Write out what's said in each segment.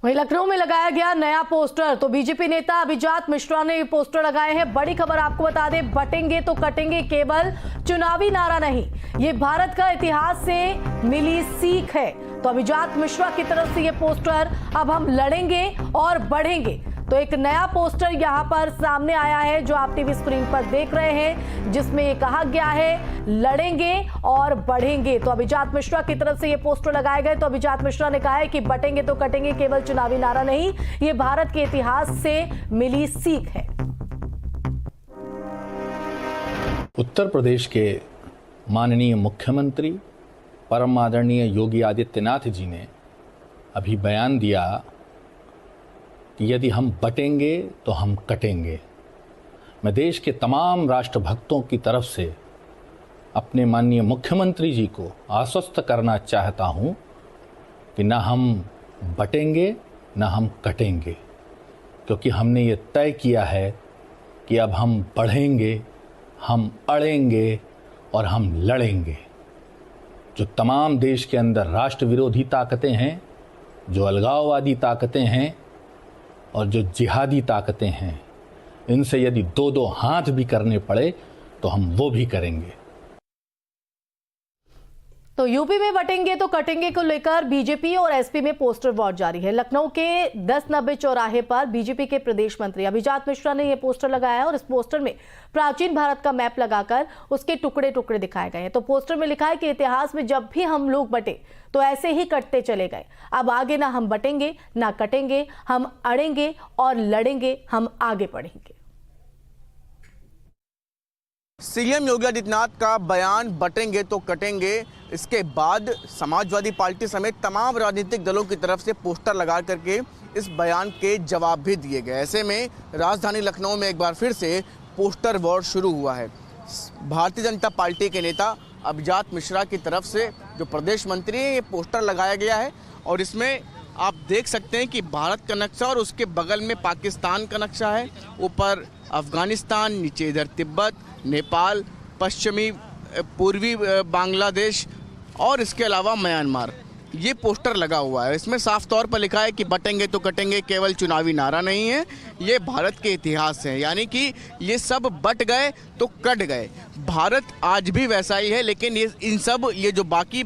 वहीं लखनऊ में लगाया गया नया पोस्टर। तो बीजेपी नेता अभिजात मिश्रा ने ये पोस्टर लगाए हैं। बड़ी खबर आपको बता दें, बटेंगे तो कटेंगे केवल चुनावी नारा नहीं, ये भारत का इतिहास से मिली सीख है। तो अभिजात मिश्रा की तरफ से ये पोस्टर, अब हम लड़ेंगे और बढ़ेंगे। तो एक नया पोस्टर यहां पर सामने आया है जो आप टीवी स्क्रीन पर देख रहे हैं, जिसमें ये कहा गया है लड़ेंगे और बढ़ेंगे। तो अभिजात मिश्रा की तरफ से ये पोस्टर लगाए गए। तो अभिजात मिश्रा ने कहा है कि बटेंगे तो कटेंगे केवल चुनावी नारा नहीं, ये भारत के इतिहास से मिली सीख है। उत्तर प्रदेश के माननीय मुख्यमंत्री परम आदरणीय योगी आदित्यनाथ जी ने अभी बयान दिया कि यदि हम बटेंगे तो हम कटेंगे। मैं देश के तमाम राष्ट्रभक्तों की तरफ से अपने माननीय मुख्यमंत्री जी को आश्वस्त करना चाहता हूं कि ना हम बटेंगे ना हम कटेंगे, क्योंकि हमने ये तय किया है कि अब हम बढ़ेंगे, हम अड़ेंगे और हम लड़ेंगे। जो तमाम देश के अंदर राष्ट्र विरोधी ताकतें हैं, जो अलगाववादी ताकतें हैं और जो जिहादी ताकतें हैं, इनसे यदि दो दो हाथ भी करने पड़े तो हम वो भी करेंगे। तो यूपी में बटेंगे तो कटेंगे को लेकर बीजेपी और एसपी में पोस्टर वॉर जारी है। लखनऊ के 1090 चौराहे पर बीजेपी के प्रदेश मंत्री अभिजात मिश्रा ने यह पोस्टर लगाया और इस पोस्टर में प्राचीन भारत का मैप लगाकर उसके टुकड़े टुकड़े दिखाए गए हैं। तो पोस्टर में लिखा है कि इतिहास में जब भी हम लोग बटे तो ऐसे ही कटते चले गए। अब आगे ना हम बटेंगे ना कटेंगे, हम अड़ेंगे और लड़ेंगे, हम आगे बढ़ेंगे। सीएम योगी आदित्यनाथ का बयान बटेंगे तो कटेंगे, इसके बाद समाजवादी पार्टी समेत तमाम राजनीतिक दलों की तरफ से पोस्टर लगा करके इस बयान के जवाब भी दिए गए। ऐसे में राजधानी लखनऊ में एक बार फिर से पोस्टर वॉर शुरू हुआ है। भारतीय जनता पार्टी के नेता अभिजात मिश्रा की तरफ से जो प्रदेश मंत्री हैं, ये पोस्टर लगाया गया है और इसमें आप देख सकते हैं कि भारत का नक्शा और उसके बगल में पाकिस्तान का नक्शा है। ऊपर अफगानिस्तान, नीचे इधर तिब्बत, नेपाल, पश्चिमी पूर्वी बांग्लादेश और इसके अलावा म्यांमार, ये पोस्टर लगा हुआ है। इसमें साफ तौर पर लिखा है कि बटेंगे तो कटेंगे केवल चुनावी नारा नहीं है, ये भारत के इतिहास है। यानी कि ये सब बट गए तो कट गए। भारत आज भी वैसा ही है, लेकिन ये जो बाकी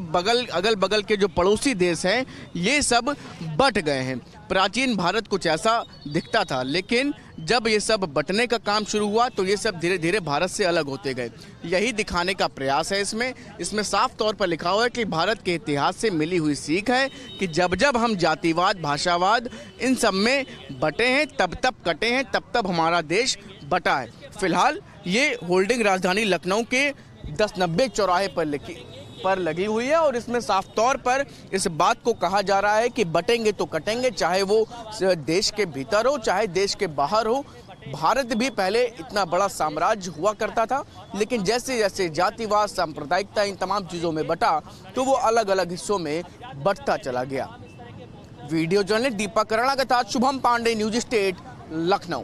अगल बगल के जो पड़ोसी देश हैं, ये सब बट गए हैं। प्राचीन भारत कुछ ऐसा दिखता था, लेकिन जब ये सब बटने का काम शुरू हुआ तो ये सब धीरे धीरे भारत से अलग होते गए। यही दिखाने का प्रयास है इसमें साफ तौर पर लिखा हुआ है कि भारत के इतिहास से मिली हुई सीख है कि जब जब हम जातिवाद, भाषावाद इन सब में बटे हैं, तब तब कटे हैं, तब तब हमारा देश बटा है। फिलहाल ये होल्डिंग राजधानी लखनऊ के 1090 चौराहे पर लगी हुई है और इसमें साफ तौर पर इस बात को कहा जा रहा है कि बटेंगे तो कटेंगे, चाहे वो देश के भीतर हो चाहे देश के बाहर हो। भारत भी पहले इतना बड़ा साम्राज्य हुआ करता था, लेकिन जैसे जैसे जातिवाद, सांप्रदायिकता इन तमाम चीज़ों में बटा तो वो अलग अलग हिस्सों में बटता चला गया। वीडियो जर्नलिस्ट दीपक करणा के साथ शुभम पांडे, न्यूज स्टेट, लखनऊ।